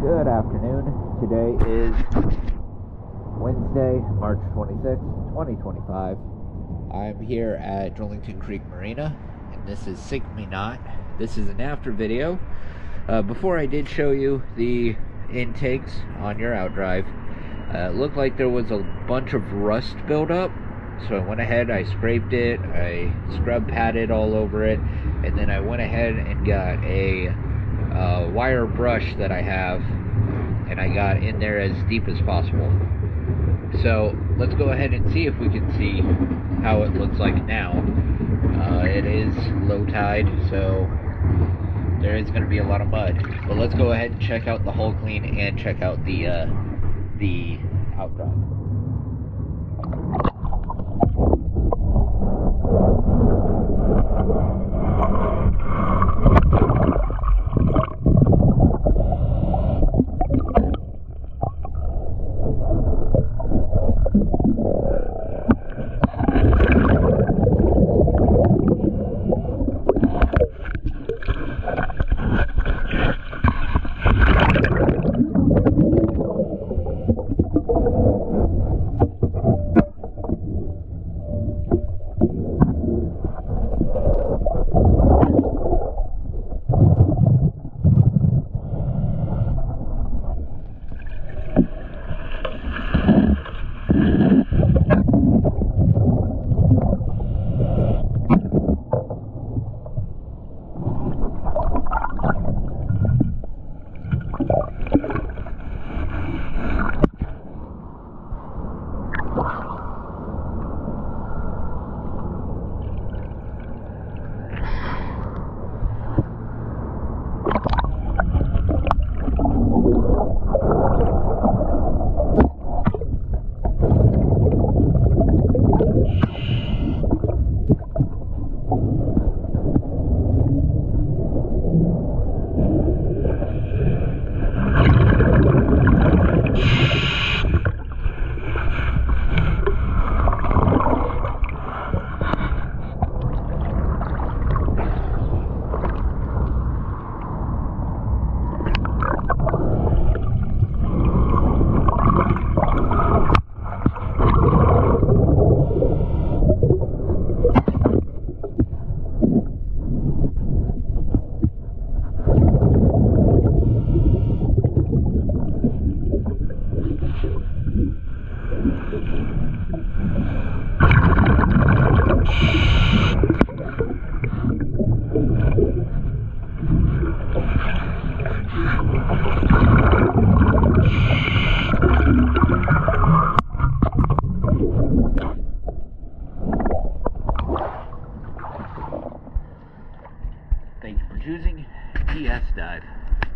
Good afternoon. Today is Wednesday, March 26th, 2025. I'm here at Drillington Creek Marina, and this is Cinq. This is an after video. Before I did show you the intakes on your outdrive, it looked like there was a bunch of rust buildup, so I went ahead, I scraped it, I scrub patted all over it, and then I went ahead and got a wire brush that I have, and I got in there as deep as possible. So let's go ahead and see if we can see how it looks like now. It is low tide, so there is going to be a lot of mud. But let's go ahead and check out the hull clean and check out the outdrive. Thank you for choosing PS Dive.